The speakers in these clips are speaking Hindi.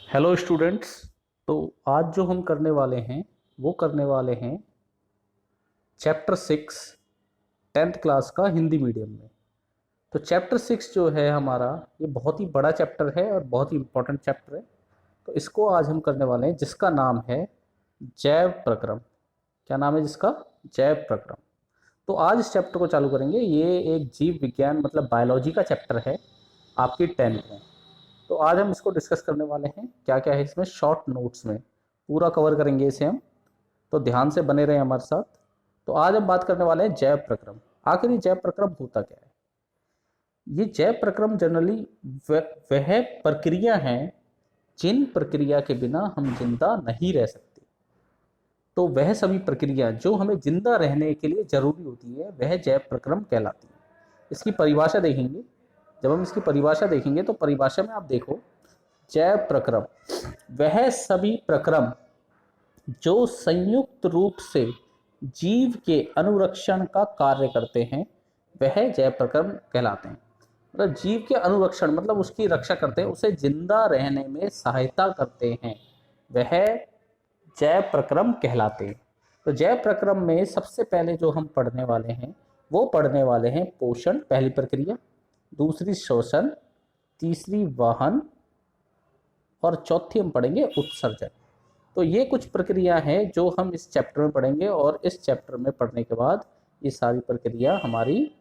Hello students. तो आज जो हम करने वाले हैं वो करने वाले हैं चैप्टर 6 टेंथ क्लास का हिंदी मीडियम में। तो चैप्टर 6 जो है हमारा, ये बहुत ही बड़ा चैप्टर है और बहुत ही इम्पोर्टेंट चैप्टर है। तो इसको आज हम करने वाले हैं, जिसका नाम है जैव प्रक्रम। क्या नाम है जिसका? जैव प्रक्रम। तो आज इस चैप्टर को चालू करेंगे। ये एक जीव विज्ञान मतलब बायोलॉजी का चैप्टर है आपकी टेंथ में। तो आज हम इसको डिस्कस करने वाले हैं। क्या क्या है इसमें, शॉर्ट नोट्स में पूरा कवर करेंगे इसे हम। तो ध्यान से बने रहे हमारे साथ। तो आज हम बात करने वाले हैं जैव प्रक्रम। आखिर ये जैव प्रक्रम होता क्या है? ये जैव प्रक्रम जनरली वह प्रक्रिया है जिन प्रक्रिया के बिना हम जिंदा नहीं रह सकते। तो वह सभी प्रक्रिया जो हमें जिंदा रहने के लिए जरूरी होती है वह जैव प्रक्रम कहलाती है। इसकी परिभाषा देखेंगे। जब हम इसकी परिभाषा देखेंगे तो परिभाषा में आप देखो, जैव प्रक्रम वह सभी प्रक्रम जो संयुक्त रूप से जीव के अनुरक्षण का कार्य करते हैं वह जैव प्रक्रम कहलाते हैं। मतलब जीव के अनुरक्षण मतलब उसकी रक्षा करते हैं, उसे जिंदा रहने में सहायता करते हैं, वह जैव प्रक्रम कहलाते हैं। तो जैव प्रक्रम में सबसे पहले जो हम पढ़ने वाले हैं वो पढ़ने वाले हैं पोषण, पहली प्रक्रिया। दूसरी शोषण, तीसरी वाहन और चौथी हम पढ़ेंगे उत्सर्जन। तो ये कुछ प्रक्रिया हैं जो हम इस चैप्टर में पढ़ेंगे, और इस चैप्टर में पढ़ने के बाद ये सारी प्रक्रिया हमारी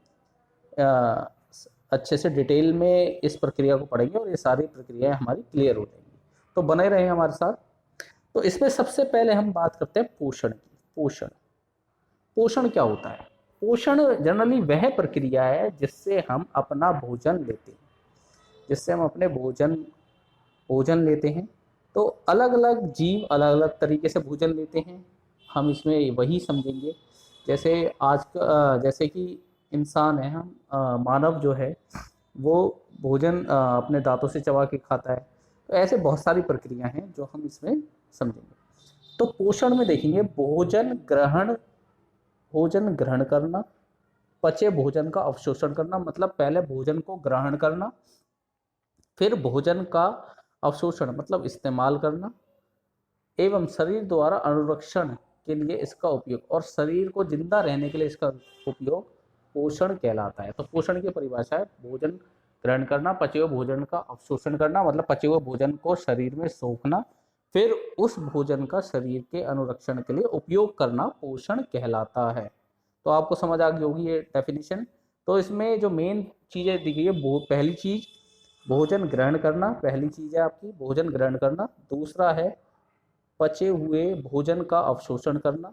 अच्छे से डिटेल में इस प्रक्रिया को पढ़ेंगे और ये सारी प्रक्रियाएं हमारी क्लियर हो जाएंगी। तो बने रहें हमारे साथ। तो इसमें सबसे पहले हम बात करते हैं पोषण की। पोषण पोषण क्या होता है? पोषण जनरली वह प्रक्रिया है जिससे हम अपना भोजन लेते हैं, जिससे हम अपने भोजन लेते हैं। तो अलग अलग जीव अलग अलग तरीके से भोजन लेते हैं, हम इसमें वही समझेंगे। जैसे जैसे कि इंसान है, हम मानव जो है वो भोजन अपने दांतों से चबा के खाता है। तो ऐसे बहुत सारी प्रक्रिया हैं जो हम इसमें समझेंगे। तो पोषण में देखेंगे भोजन ग्रहण करना, पचे भोजन का अवशोषण करना, मतलब पहले भोजन को ग्रहण करना, फिर भोजन का अवशोषण मतलब इस्तेमाल करना, एवं शरीर द्वारा अनुरक्षण के लिए इसका उपयोग, और शरीर को जिंदा रहने के लिए इसका उपयोग पोषण कहलाता है। तो पोषण की परिभाषा है भोजन ग्रहण करना, पचे हुए भोजन का अवशोषण करना मतलब पचे हुए भोजन को शरीर में सोखना, फिर उस भोजन का शरीर के अनुरक्षण के लिए उपयोग करना पोषण कहलाता है। तो आपको समझ आ गई होगी ये डेफिनेशन। तो इसमें जो मेन चीज़ें दिखी है, वो पहली चीज भोजन ग्रहण करना, पहली चीज है आपकी भोजन ग्रहण करना। दूसरा है पचे हुए भोजन का अवशोषण करना,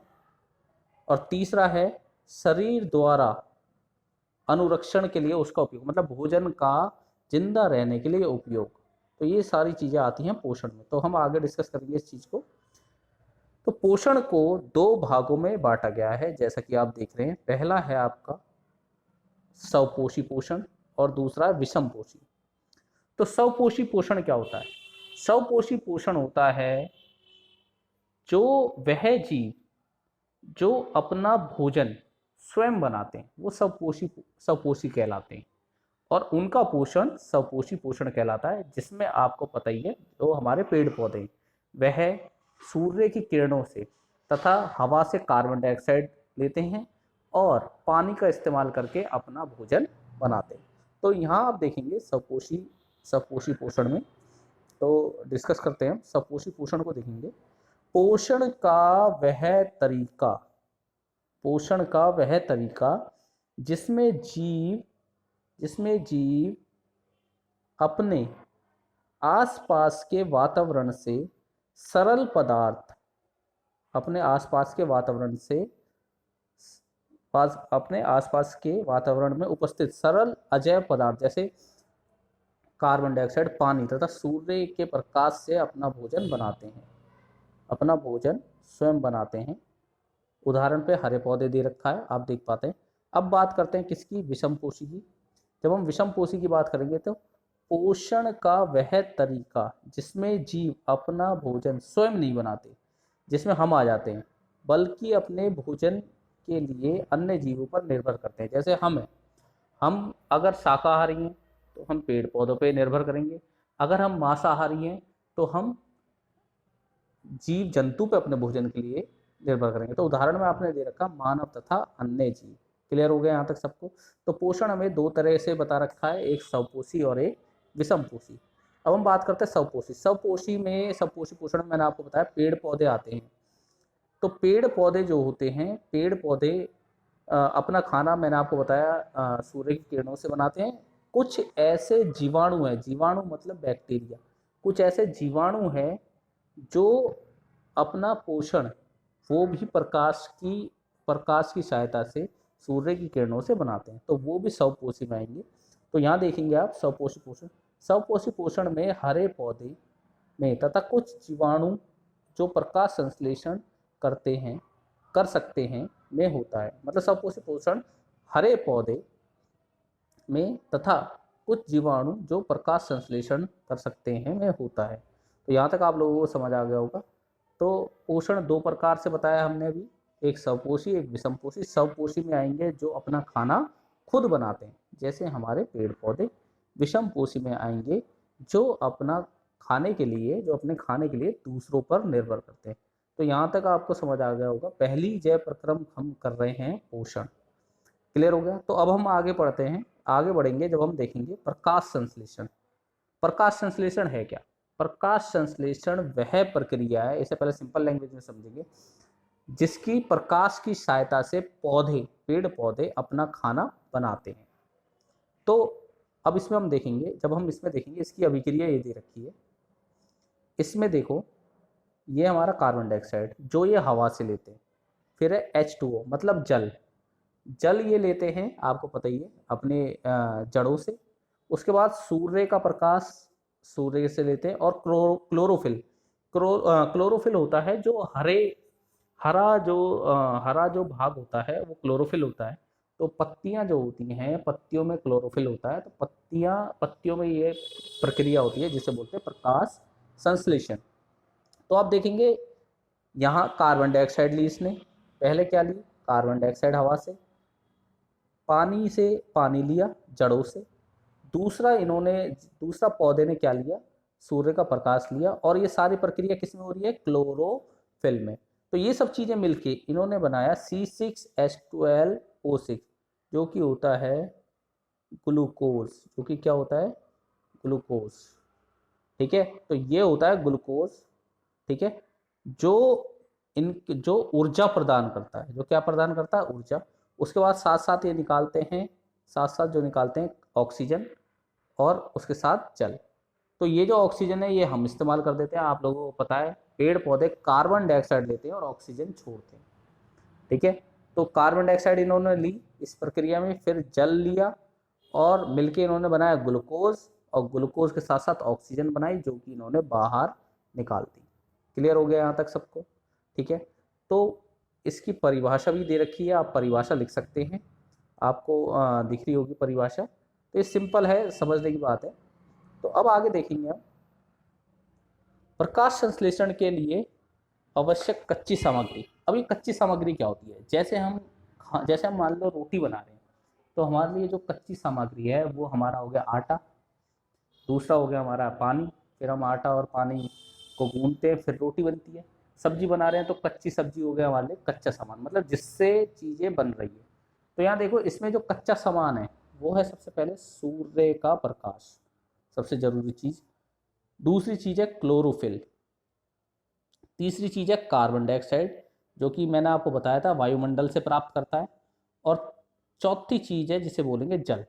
और तीसरा है शरीर द्वारा अनुरक्षण के लिए उसका उपयोग मतलब भोजन का जिंदा रहने के लिए उपयोग। तो ये सारी चीजें आती हैं पोषण में। तो हम आगे डिस्कस करेंगे इस चीज को। तो पोषण को दो भागों में बांटा गया है, जैसा कि आप देख रहे हैं। पहला है आपका स्वपोषी पोषण और दूसरा है विषम पोषी। तो स्वपोषी पोषण क्या होता है? स्वपोषी पोषण होता है जो वह जीव जो अपना भोजन स्वयं बनाते हैं वो स्वपोषी कहलाते हैं, और उनका पोषण स्वपोषी पोषण कहलाता है। जिसमें आपको पता ही है, जो हमारे पेड़ पौधे हैं वह सूर्य की किरणों से तथा हवा से कार्बन डाइऑक्साइड लेते हैं और पानी का इस्तेमाल करके अपना भोजन बनाते हैं। तो यहाँ आप देखेंगे स्वपोषी पोषण में, तो डिस्कस करते हैं हम स्वपोषी पोषण को देखेंगे। पोषण का वह तरीका पोषण का वह तरीका जिसमें जीव अपने आसपास के वातावरण से सरल पदार्थ अपने आसपास के वातावरण से अपने आसपास के वातावरण में उपस्थित सरल अजैव पदार्थ जैसे कार्बन डाइऑक्साइड, पानी तथा सूर्य के प्रकाश से अपना भोजन बनाते हैं, अपना भोजन स्वयं बनाते हैं। उदाहरण पे हरे पौधे दे रखा है, आप देख पाते हैं। अब बात करते हैं किसकी? विषम पोषी की। जब हम विषम पोषी की बात करेंगे तो पोषण का वह तरीका जिसमें जीव अपना भोजन स्वयं नहीं बनाते, जिसमें हम आ जाते हैं, बल्कि अपने भोजन के लिए अन्य जीवों पर निर्भर करते हैं। जैसे हम हैं, हम अगर शाकाहारी हैं तो हम पेड़ पौधों पर निर्भर करेंगे। अगर हम मांसाहारी हैं तो हम जीव जंतु पे अपने भोजन के लिए निर्भर करेंगे। तो उदाहरण में आपने दे रखा मानव तथा अन्य जीव। क्लियर हो गया यहाँ तक सबको? तो पोषण हमें दो तरह से बता रखा है, एक स्वपोषी और एक विषमपोषी। अब हम बात करते हैं स्वपोषी। स्वपोषी पोषण में मैंने आपको बताया पेड़ पौधे आते हैं। तो पेड़ पौधे जो होते हैं, पेड़ पौधे अपना खाना मैंने आपको बताया सूर्य की किरणों से बनाते हैं। कुछ ऐसे जीवाणु हैं, जीवाणु मतलब बैक्टीरिया, कुछ ऐसे जीवाणु हैं जो अपना पोषण वो भी प्रकाश की सहायता से सूर्य की किरणों से बनाते हैं, तो वो भी स्वपोषी में आएंगे। तो यहाँ देखेंगे आप स्वपोषी पोषण। स्वपोषी पोषण में हरे पौधे में तथा कुछ जीवाणु जो प्रकाश संश्लेषण कर सकते हैं में होता है। मतलब स्वपोषी पोषण हरे पौधे में तथा कुछ जीवाणु जो प्रकाश संश्लेषण कर सकते हैं में होता है। तो यहाँ तक आप लोगों को समझ आ गया होगा। तो पोषण दो प्रकार से बताया हमने अभी, एक स्वपोषी एक विषमपोषी। स्वपोषी में आएंगे जो अपना खाना खुद बनाते हैं, जैसे हमारे पेड़ पौधे। विषमपोषी में आएंगे जो अपने खाने के लिए दूसरों पर निर्भर करते हैं। तो यहाँ तक आपको समझ आ गया होगा। पहली जय प्रक्रम हम कर रहे हैं पोषण। क्लियर हो गया? तो अब हम आगे बढ़ेंगे जब हम देखेंगे प्रकाश संश्लेषण। प्रकाश संश्लेषण है क्या? प्रकाश संश्लेषण वह प्रक्रिया है, इसे पहले सिंपल लैंग्वेज में समझेंगे, जिसकी प्रकाश की सहायता से पेड़ पौधे अपना खाना बनाते हैं। तो अब इसमें हम देखेंगे, इसकी अभिक्रिया ये दे रखी है। इसमें देखो, ये हमारा कार्बन डाइऑक्साइड जो ये हवा से लेते हैं, फिर है H2O मतलब जल ये लेते हैं, आपको पता ही है, अपने जड़ों से। उसके बाद सूर्य का प्रकाश सूर्य से लेते हैं, और क्लोरोफिल होता है जो हरा जो भाग होता है वो क्लोरोफिल होता है। तो पत्तियां जो होती हैं, पत्तियों में क्लोरोफिल होता है। तो पत्तियों में ये प्रक्रिया होती है जिसे बोलते हैं प्रकाश संश्लेषण। तो आप देखेंगे यहाँ कार्बन डाइऑक्साइड ली इसने, पहले क्या ली? कार्बन डाइऑक्साइड हवा से पानी लिया जड़ों से। दूसरा पौधे ने क्या लिया? सूर्य का प्रकाश लिया। और ये सारी प्रक्रिया किस में हो रही है? क्लोरोफिल में। तो ये सब चीजें मिलके इन्होंने बनाया C6H12O6 जो कि होता है ग्लूकोज, जो कि क्या होता है? ग्लूकोज। ठीक है, तो ये होता है ग्लूकोज। ठीक है, जो ऊर्जा प्रदान करता है, जो क्या प्रदान करता है? ऊर्जा। उसके बाद साथ साथ जो निकालते हैं ऑक्सीजन, और उसके साथ जल। तो ये जो ऑक्सीजन है ये हम इस्तेमाल कर देते हैं। आप लोगों को पता है पेड़ पौधे कार्बन डाइऑक्साइड लेते हैं और ऑक्सीजन छोड़ते हैं। ठीक है, तो कार्बन डाइऑक्साइड इन्होंने ली इस प्रक्रिया में, फिर जल लिया और मिलके इन्होंने बनाया ग्लूकोज, और ग्लूकोज के साथ साथ ऑक्सीजन बनाई जो कि इन्होंने बाहर निकाल दी। क्लियर हो गया यहाँ तक सबको? ठीक है, तो इसकी परिभाषा भी दे रखी है, आप परिभाषा लिख सकते हैं, आपको दिख रही होगी परिभाषा। तो ये सिंपल है, समझने की बात है। तो अब आगे देखेंगे हम प्रकाश संश्लेषण के लिए आवश्यक कच्ची सामग्री। अब ये कच्ची सामग्री क्या होती है? जैसे हम मान लो रोटी बना रहे हैं, तो हमारे लिए जो कच्ची सामग्री है वो हमारा हो गया आटा, दूसरा हो गया हमारा पानी, फिर हम आटा और पानी को गूंथते हैं, फिर रोटी बनती है। सब्जी बना रहे हैं तो कच्ची सब्जी हो गया हमारे लिए कच्चा सामान, मतलब जिससे चीज़ें बन रही है। तो यहाँ देखो, इसमें जो कच्चा सामान है वो है सबसे पहले सूर्य का प्रकाश, सबसे जरूरी चीज़। दूसरी चीज़ है क्लोरोफिल। तीसरी चीज़ है कार्बन डाइऑक्साइड, जो कि मैंने आपको बताया था वायुमंडल से प्राप्त करता है। और चौथी चीज़ है जिसे बोलेंगे जल।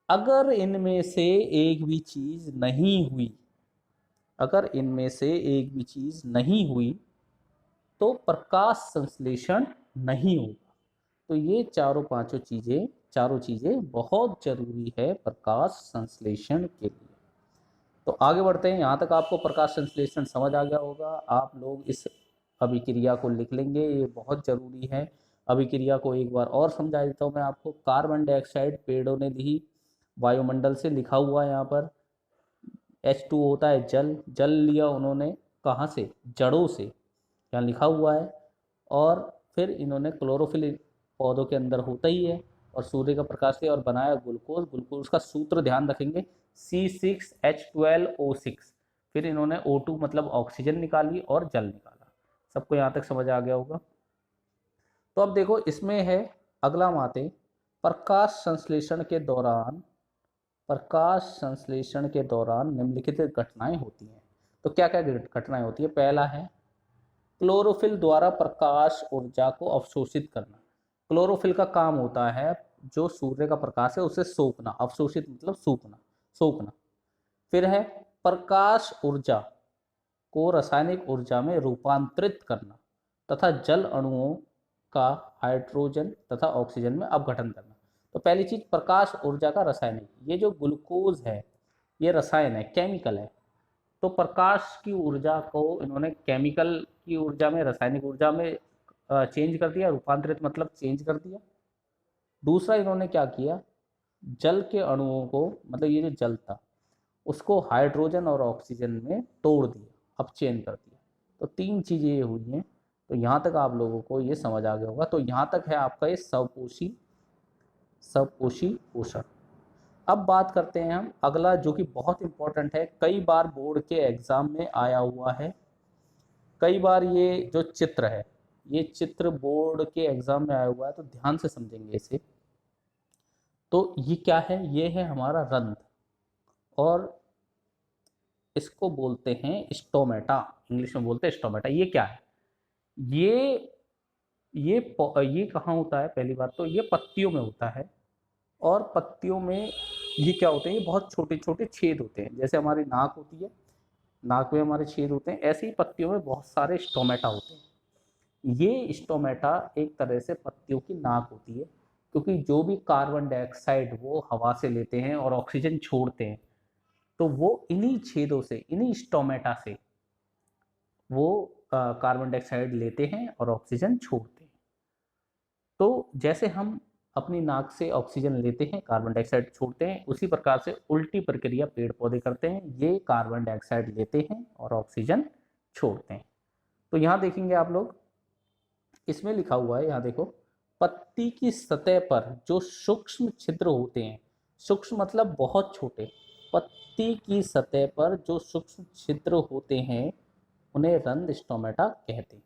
अगर इनमें से एक भी चीज़ नहीं हुई तो प्रकाश संश्लेषण नहीं होगा। तो ये चारों चीज़ें बहुत जरूरी है प्रकाश संश्लेषण के लिए। तो आगे बढ़ते हैं। यहाँ तक आपको प्रकाश संश्लेषण समझ आ गया होगा। आप लोग इस अभिक्रिया को लिख लेंगे, ये बहुत ज़रूरी है। अभिक्रिया को एक बार और समझा देता हूँ मैं आपको। कार्बन डाइऑक्साइड पेड़ों ने ली वायुमंडल से, लिखा हुआ है यहाँ पर। H2 होता है जल लिया उन्होंने कहाँ से? जड़ों से, यहाँ लिखा हुआ है। और फिर इन्होंने क्लोरोफिल पौधों के अंदर होता ही है, और सूर्य का प्रकाश लिया और बनाया ग्लूकोज का सूत्र ध्यान रखेंगे C6H12O6। फिर इन्होंने O2 मतलब ऑक्सीजन निकाली और जल निकाला। सबको यहाँ तक समझ आ गया होगा। तो अब देखो इसमें है, अगला हम आते, प्रकाश संश्लेषण के दौरान, प्रकाश संश्लेषण के दौरान निम्नलिखित घटनाएं होती हैं। तो क्या क्या घटनाएं होती है? पहला है क्लोरोफिल द्वारा प्रकाश ऊर्जा को अवशोषित करना। क्लोरोफिल का काम होता है जो सूर्य का प्रकाश है उसे सोखना, अवशोषित मतलब सूखना, सोखना। फिर है प्रकाश ऊर्जा को रासायनिक ऊर्जा में रूपांतरित करना तथा जल अणुओं का हाइड्रोजन तथा ऑक्सीजन में अपघटन करना। तो पहली चीज प्रकाश ऊर्जा का रासायनिक, ये जो ग्लूकोज है ये रसायन है, केमिकल है। तो प्रकाश की ऊर्जा को इन्होंने केमिकल की ऊर्जा में, रासायनिक ऊर्जा में चेंज कर दिया, रूपांतरित मतलब चेंज कर दिया। दूसरा इन्होंने क्या किया, जल के अणुओं को, मतलब ये जो जल था उसको हाइड्रोजन और ऑक्सीजन में तोड़ दिया, अपचयन कर दिया। तो तीन चीज़ें ये हुई हैं। तो यहाँ तक आप लोगों को ये समझ आ गया होगा। तो यहाँ तक है आपका ये स्वपोषी पोषण। अब बात करते हैं हम अगला, जो कि बहुत इंपॉर्टेंट है, कई बार बोर्ड के एग्जाम में आया हुआ है। कई बार ये जो चित्र है, ये चित्र बोर्ड के एग्जाम में आया हुआ है, तो ध्यान से समझेंगे इसे। तो ये क्या है? ये है हमारा रंध्र, और इसको बोलते हैं स्टोमेटा, इंग्लिश में बोलते हैं स्टोमेटा। ये क्या है? ये ये कहाँ होता है? पहली बात तो ये पत्तियों में होता है, और पत्तियों में ये क्या होते हैं, ये बहुत छोटे छोटे छेद होते हैं। जैसे हमारी नाक होती है, नाक में हमारे छेद होते हैं, ऐसे ही पत्तियों में बहुत सारे स्टोमेटा होते हैं। ये स्टोमेटा एक तरह से पत्तियों की नाक होती है, क्योंकि जो भी कार्बन डाइऑक्साइड वो हवा से लेते हैं और ऑक्सीजन छोड़ते हैं, तो वो इन्हीं छेदों से, इन्हीं स्टोमेटा से वो कार्बन डाइऑक्साइड लेते हैं और ऑक्सीजन छोड़ते हैं। तो जैसे हम अपनी नाक से ऑक्सीजन लेते हैं, कार्बन डाइऑक्साइड छोड़ते हैं, उसी प्रकार से उल्टी प्रक्रिया पेड़ पौधे करते हैं, ये कार्बन डाइऑक्साइड लेते हैं और ऑक्सीजन छोड़ते हैं। तो यहाँ देखेंगे आप लोग, इसमें लिखा हुआ है, यहाँ देखो, पत्ती की सतह पर जो सूक्ष्म छिद्र होते हैं, सूक्ष्म मतलब बहुत छोटे, पत्ती की सतह पर जो सूक्ष्म छिद्र होते हैं उन्हें रंध्र स्टोमेटा कहते हैं।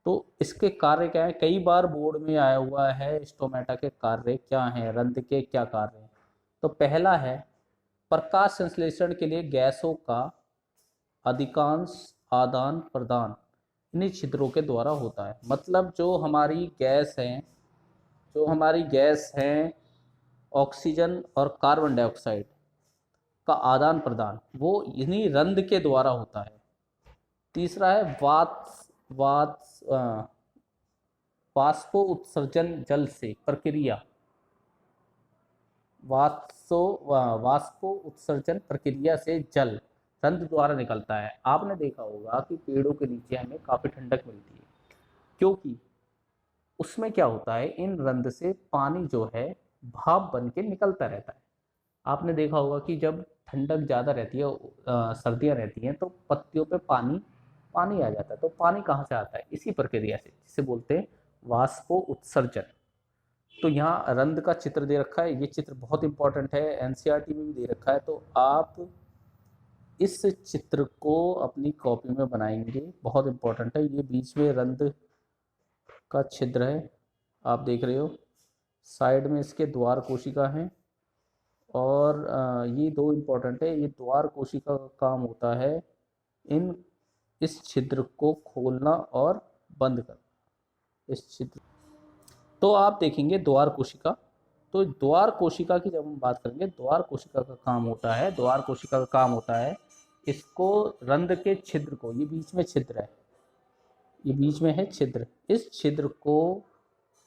तो इसके कार्य क्या है? कई बार बोर्ड में आया हुआ है, स्टोमेटा के कार्य क्या हैं, रंध्र के क्या कार्य हैं। तो पहला है प्रकाश संश्लेषण के लिए गैसों का अधिकांश आदान प्रदान इन्हीं छिद्रों के द्वारा होता है। मतलब जो हमारी गैस है, ऑक्सीजन और कार्बन डाइऑक्साइड का आदान प्रदान वो इन्हीं रंध्र के द्वारा होता है। तीसरा है वाष्पो उत्सर्जन जल से प्रक्रिया, वाष्पो उत्सर्जन प्रक्रिया से जल रंध्र द्वारा निकलता है। आपने देखा होगा कि पेड़ों के नीचे हमें काफ़ी ठंडक मिलती है, क्योंकि उसमें क्या होता है, इन रंध्र से पानी जो है भाप बन के निकलता रहता है। आपने देखा होगा कि जब ठंडक ज़्यादा रहती है, सर्दियाँ रहती हैं, तो पत्तियों पे पानी पानी आ जाता है। तो पानी कहाँ से आता है? इसी प्रक्रिया से, जिसे बोलते हैं वाष्पो उत्सर्जन। तो यहाँ रंध्र का चित्र दे रखा है, ये चित्र बहुत इंपॉर्टेंट है, एनसीईआरटी में भी दे रखा है। तो आप इस चित्र को अपनी कॉपी में बनाएंगे, बहुत इंपॉर्टेंट है। ये बीच में रंध्र का छिद्र है, आप देख रहे हो, साइड में इसके द्वार कोशिका हैं, और ये दो इम्पोर्टेंट है। ये द्वार कोशिका का काम होता है इस छिद्र को खोलना और बंद करना, इस छिद्र। तो आप देखेंगे द्वार कोशिका, तो द्वार कोशिका की जब हम बात करेंगे, द्वार कोशिका का काम होता है, द्वार कोशिका का काम होता है इसको, रंध्र के छिद्र को, ये बीच में छिद्र है, ये बीच में है छिद्र, इस छिद्र को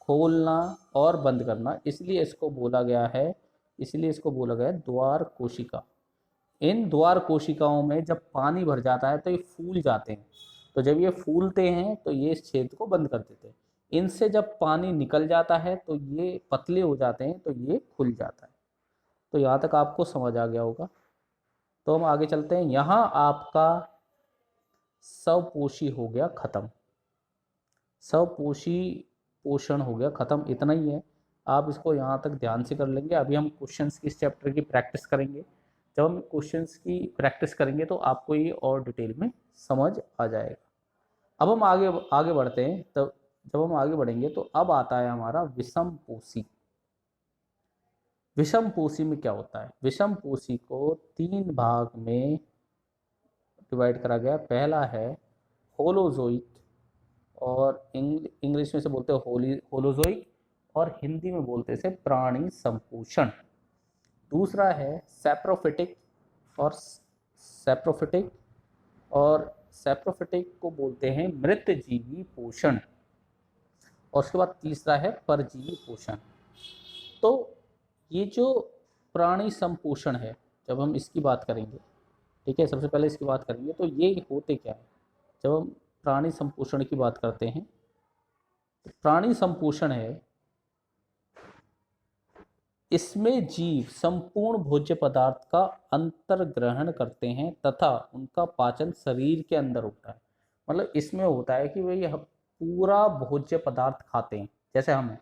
खोलना और बंद करना, इसलिए इसको बोला गया है द्वार कोशिका। इन द्वार कोशिकाओं में जब पानी भर जाता है तो ये फूल जाते हैं। तो जब ये फूलते हैं तो ये इस छेद को बंद कर देते हैं। इनसे जब पानी निकल जाता है तो ये पतले हो जाते हैं, तो ये खुल जाता है। तो यहाँ तक आपको समझ आ गया होगा। तो हम आगे चलते हैं। यहाँ आपका स्वपोषी हो गया खत्म, स्वपोषी पोषण हो गया खत्म, इतना ही है। आप इसको यहाँ तक ध्यान से कर लेंगे। अभी हम क्वेश्चंस की इस चैप्टर की प्रैक्टिस करेंगे। जब हम क्वेश्चंस की प्रैक्टिस करेंगे तो आपको ये और डिटेल में समझ आ जाएगा। अब हम आगे आगे बढ़ते हैं। तब जब हम आगे बढ़ेंगे तो अब आता है हमारा विषमपोषी। विषमपोषी में क्या होता है? विषमपोषी को 3 भाग में डिवाइड करा गया। पहला है होलोजोइक, और इंग्लिश में से बोलते हैं होलोजोइक, और हिंदी में बोलते हैं प्राणी संपोषण। दूसरा है सैप्रोफिटिक, और सैप्रोफिटिक और सैप्रोफिटिक को बोलते हैं मृतजीवी पोषण। और उसके बाद तीसरा है परजीवी पोषण। तो ये जो प्राणी संपोषण है, जब हम इसकी बात करेंगे, ठीक है, सबसे पहले इसकी बात करेंगे तो ये होते क्या है। जब हम प्राणी संपोषण की बात करते हैं तो प्राणी संपोषण है, इसमें जीव संपूर्ण भोज्य पदार्थ का अंतर्ग्रहण करते हैं तथा उनका पाचन शरीर के अंदर होता है। मतलब इसमें होता है कि भाई हम पूरा भोज्य पदार्थ खाते हैं। जैसे हम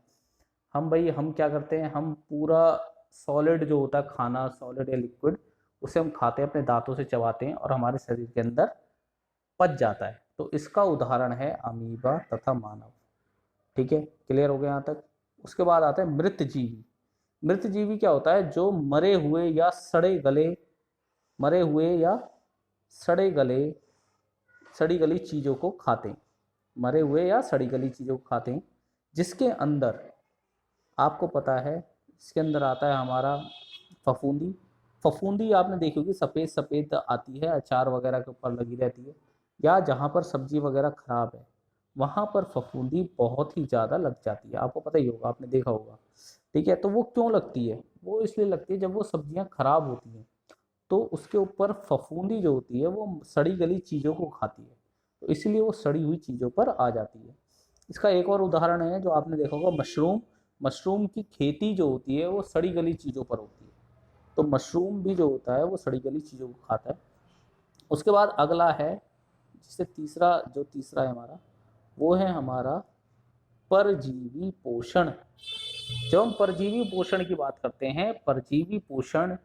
क्या करते हैं, हम पूरा सॉलिड जो होता है खाना, सॉलिड या लिक्विड, उसे हम खाते हैं, अपने दांतों से चबाते हैं और हमारे शरीर के अंदर पच जाता है। तो इसका उदाहरण है अमीबा तथा मानव। ठीक है, क्लियर हो गया यहाँ तक। उसके बाद आता है मृतजीवी। मृतजीवी क्या होता है? जो मरे हुए या सड़े गले, मरे हुए या सड़े गले सड़ी गली चीज़ों को खाते हैं। मरे हुए या सड़ी गली चीज़ों को खाते हैं, जिसके अंदर आपको पता है, इसके अंदर आता है हमारा फफूंदी। फफूंदी आपने देखी होगी, सफ़ेद सफ़ेद आती है, अचार वगैरह के ऊपर लगी रहती है, या जहाँ पर सब्जी वगैरह ख़राब है वहाँ पर फफूंदी बहुत ही ज़्यादा लग जाती है। आपको पता ही होगा, आपने देखा होगा। ठीक है, तो वो क्यों लगती है? वो इसलिए लगती है, जब वो सब्जियां खराब होती हैं तो उसके ऊपर फफूंदी जो होती है वो सड़ी गली चीज़ों को खाती है, तो इसलिए वो सड़ी हुई चीज़ों पर आ जाती है। इसका एक और उदाहरण है जो आपने देखा होगा, मशरूम। मशरूम की खेती जो होती है वो सड़ी गली चीज़ों पर होती है, तो मशरूम भी जो होता है वो सड़ी गली चीज़ों को खाता है। उसके बाद अगला है, जिससे तीसरा है हमारा, वो है हमारा परजीवी पोषण। जब हम परजीवी पोषण की बात करते हैं, परजीवी पोषण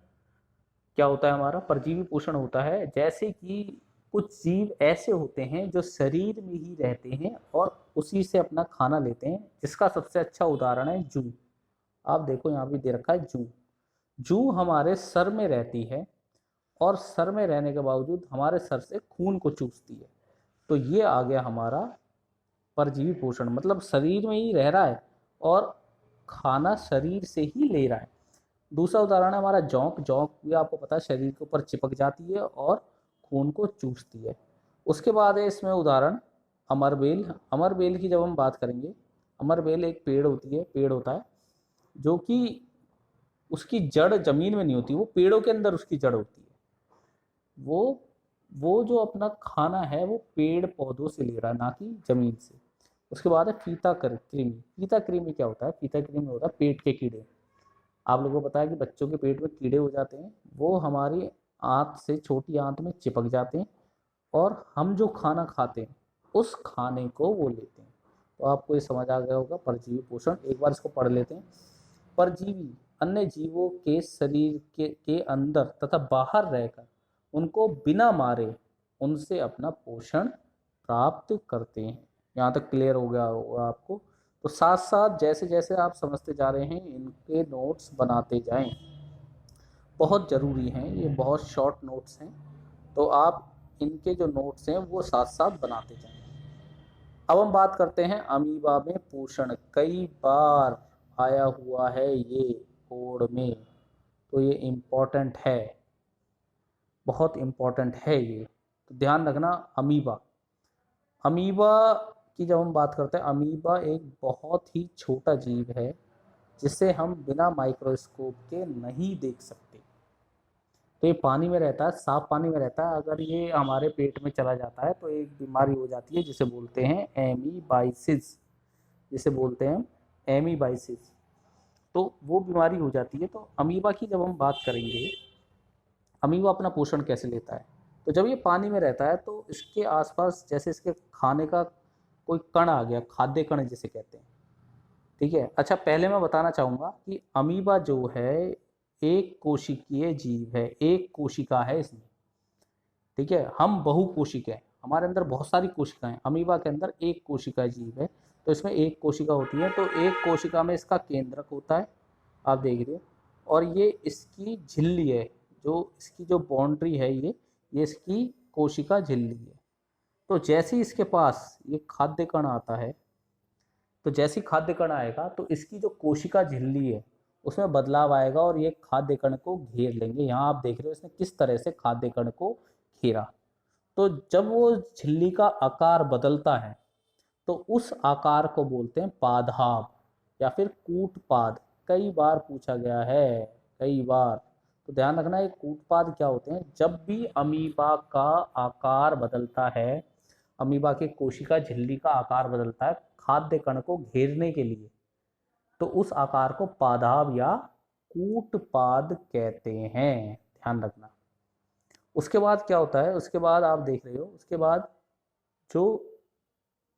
क्या होता है हमारा? परजीवी पोषण होता है जैसे कि कुछ जीव ऐसे होते हैं जो शरीर में ही रहते हैं और उसी से अपना खाना लेते हैं, जिसका सबसे अच्छा उदाहरण है जू। आप देखो यहाँ भी दे रखा है जू। जू हमारे सर में रहती है और सर में रहने के बावजूद हमारे सर से खून को चूसती है। तो ये आ गया हमारा परजीवी पोषण, मतलब शरीर में ही रह रहा है और खाना शरीर से ही ले रहा है। दूसरा उदाहरण है हमारा जोंक। जोंक भी आपको पता है शरीर के ऊपर चिपक जाती है और खून को चूसती है। उसके बाद है इसमें उदाहरण अमरबेल। अमरबेल की जब हम बात करेंगे, अमरबेल एक पेड़ होता है जो कि उसकी जड़ जमीन में नहीं होती, वो पेड़ों के अंदर उसकी जड़ होती है। वो वो जो अपना खाना है वो पेड़ पौधों से ले रहा है, ना कि जमीन से। उसके बाद है फीता कृमि। फीता कृमि क्या होता है? फीता कृमि होता है पेट के कीड़े। आप लोगों को पता है कि बच्चों के पेट में कीड़े हो जाते हैं, वो हमारी आंत से, छोटी आंत में चिपक जाते हैं और हम जो खाना खाते हैं उस खाने को वो लेते हैं। तो आपको ये समझ आ गया होगा परजीवी पोषण। एक बार इसको पढ़ लेते हैं। परजीवी अन्य जीवों के शरीर के अंदर तथा बाहर रहकर उनको बिना मारे उनसे अपना पोषण प्राप्त करते हैं। यहाँ तक क्लियर हो गया होगा आपको। तो साथ साथ जैसे जैसे आप समझते जा रहे हैं, इनके नोट्स बनाते जाएं, बहुत ज़रूरी हैं, ये बहुत शॉर्ट नोट्स हैं, तो आप इनके जो नोट्स हैं वो साथ साथ बनाते जाएं। अब हम बात करते हैं अमीबा में पोषण। कई बार आया हुआ है ये कोड में, तो ये इम्पोर्टेंट है, बहुत इम्पोर्टेंट है ये, तो ध्यान रखना। अमीबा, अमीबा की जब हम बात करते हैं, अमीबा एक बहुत ही छोटा जीव है जिसे हम बिना माइक्रोस्कोप के नहीं देख सकते। तो ये पानी में रहता है, साफ पानी में रहता है। अगर ये हमारे पेट में चला जाता है तो एक बीमारी हो जाती है जिसे बोलते हैं एमीबाइसिस, जिसे बोलते हैं एमीबाइसिस। तो वो बीमारी हो जाती है। तो अमीबा की जब हम बात करेंगे, अमीबा अपना पोषण कैसे लेता है? तो जब ये पानी में रहता है तो इसके आसपास, जैसे इसके खाने का कोई कण आ गया, खाद्य कण जिसे कहते हैं, ठीक है। अच्छा, पहले मैं बताना चाहूँगा कि अमीबा जो है एक कोशिकीय जीव है, एक कोशिका है इसमें, ठीक है। हम बहुकोशिकीय हैं, हमारे अंदर बहुत सारी कोशिकाएं, अमीबा के अंदर एक कोशिका जीव है, तो इसमें एक कोशिका होती है, तो एक कोशिका में इसका केंद्रक होता है, आप देख रहे हो, और ये इसकी झिल्ली है, जो इसकी जो बाउंड्री है, ये इसकी कोशिका झिल्ली है। तो जैसे ही इसके पास ये खाद्य कण आता है, तो जैसे ही खाद्य कण आएगा तो इसकी जो कोशिका झिल्ली है उसमें बदलाव आएगा और ये खाद्य कण को घेर लेंगे। यहाँ आप देख रहे हो इसने किस तरह से खाद्य कण को घेरा। तो जब वो झिल्ली का आकार बदलता है तो उस आकार को बोलते हैं पादहाव या फिर कूटपाद। कई बार पूछा गया है, कई बार, तो ध्यान रखना ये कूटपाद क्या होते हैं। जब भी अमीबा का आकार बदलता है, अमीबा के कोशिका झिल्ली का आकार बदलता है खाद्य कण को घेरने के लिए, तो उस आकार को पादाव या कूटपाद कहते हैं, ध्यान रखना। उसके बाद क्या होता है, उसके बाद आप देख रहे हो, उसके बाद जो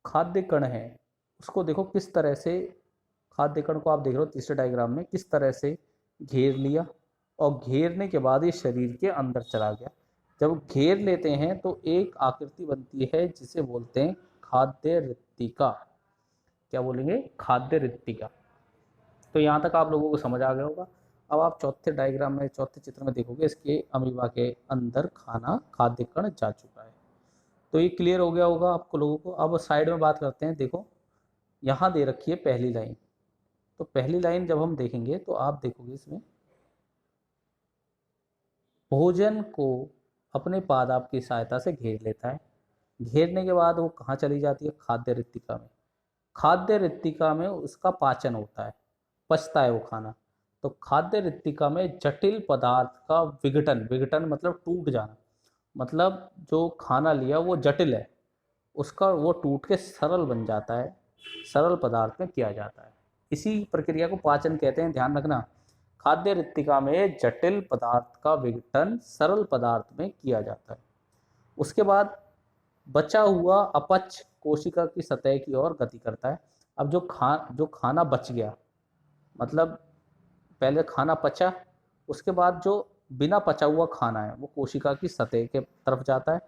खाद्य कण है उसको देखो किस तरह से, खाद्य कण को आप देख रहे हो तीसरे डायग्राम में किस तरह से घेर लिया, और घेरने के बाद ये शरीर के अंदर चला गया। जब घेर लेते हैं तो एक आकृति बनती है जिसे बोलते हैं खाद्य रिक्तिका। क्या बोलेंगे? खाद्य रिक्तिका। तो यहाँ तक आप लोगों को समझ आ गया होगा। अब आप चौथे डायग्राम में, चौथे चित्र में देखोगे इसके अमीबा के अंदर खाद्य कण जा चुका है। तो ये क्लियर हो गया होगा आपको लोगों को। अब साइड में बात करते हैं। देखो यहाँ दे रखी है पहली लाइन, तो पहली लाइन जब हम देखेंगे तो आप देखोगे इसमें भोजन को अपने पादाप की सहायता से घेर लेता है। घेरने के बाद वो कहाँ चली जाती है? खाद्य रिक्तिका में। खाद्य रिक्तिका में उसका पाचन होता है, पचता है वो खाना। तो खाद्य रिक्तिका में जटिल पदार्थ का विघटन, विघटन मतलब टूट जाना, मतलब जो खाना लिया वो जटिल है, उसका वो टूट के सरल बन जाता है, सरल पदार्थ में किया जाता है। इसी प्रक्रिया को पाचन कहते हैं, ध्यान रखना। खाद्य रिक्तिका में जटिल पदार्थ का विघटन सरल पदार्थ में किया जाता है। उसके बाद बचा हुआ अपच कोशिका की सतह की ओर गति करता है। अब जो खाना बच गया, मतलब पहले खाना पचा, उसके बाद जो बिना पचा हुआ खाना है वो कोशिका की सतह के तरफ जाता है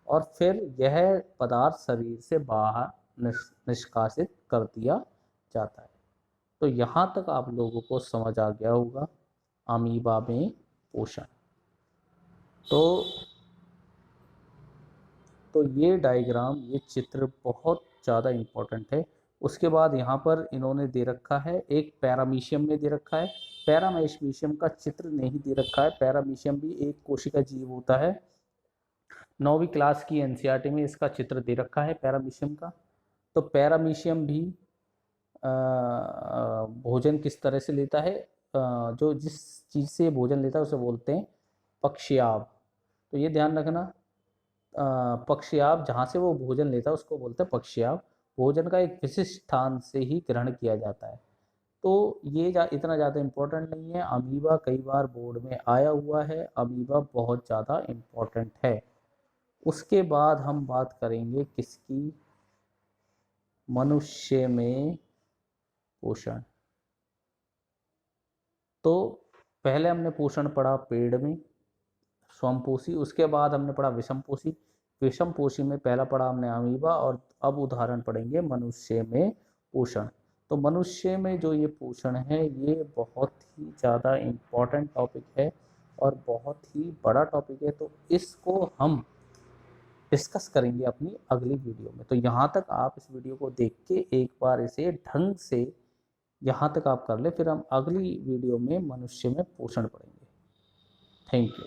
और फिर यह पदार्थ शरीर से बाहर निष्कासित कर दिया जाता है। तो यहाँ तक आप लोगों को समझ आ गया होगा अमीबा में पोषण। तो ये डायग्राम, ये चित्र बहुत ज़्यादा इम्पोर्टेंट है। उसके बाद यहाँ पर इन्होंने दे रखा है, एक पैरामीशियम में दे रखा है, पैरामीशियम का चित्र नहीं दे रखा है। पैरामीशियम भी एक कोशिका जीव होता है। 9वीं क्लास की एनसीईआरटी में इसका चित्र दे रखा है पैरामीशियम का। तो पैरामीशियम भी भोजन किस तरह से लेता है, जो जिस चीज़ से भोजन लेता है उसे बोलते हैं पक्षियाभ। तो ये ध्यान रखना, पक्षियाभ जहाँ से वो भोजन लेता है उसको बोलते हैं पक्षियाभ। भोजन का एक विशिष्ट स्थान से ही ग्रहण किया जाता है। तो ये इतना ज़्यादा इम्पोर्टेंट नहीं है। अमीबा कई बार बोर्ड में आया हुआ है, अमीबा बहुत ज़्यादा इम्पोर्टेंट है। उसके बाद हम बात करेंगे किसकी? मनुष्य में पोषण। तो पहले हमने पोषण पढ़ा पेड़ में, स्वयंपोषी। उसके बाद हमने पढ़ा विषमपोषी। विषमपोषी में पहला पढ़ा हमने अमीबा, और अब उदाहरण पढ़ेंगे मनुष्य में पोषण। तो मनुष्य में जो ये पोषण है ये बहुत ही ज़्यादा इम्पोर्टेंट टॉपिक है और बहुत ही बड़ा टॉपिक है। तो इसको हम डिस्कस करेंगे अपनी अगली वीडियो में। तो यहाँ तक आप इस वीडियो को देख के एक बार इसे ढंग से यहाँ तक आप कर ले, फिर हम अगली वीडियो में मनुष्य में पोषण पढ़ेंगे। Thank you.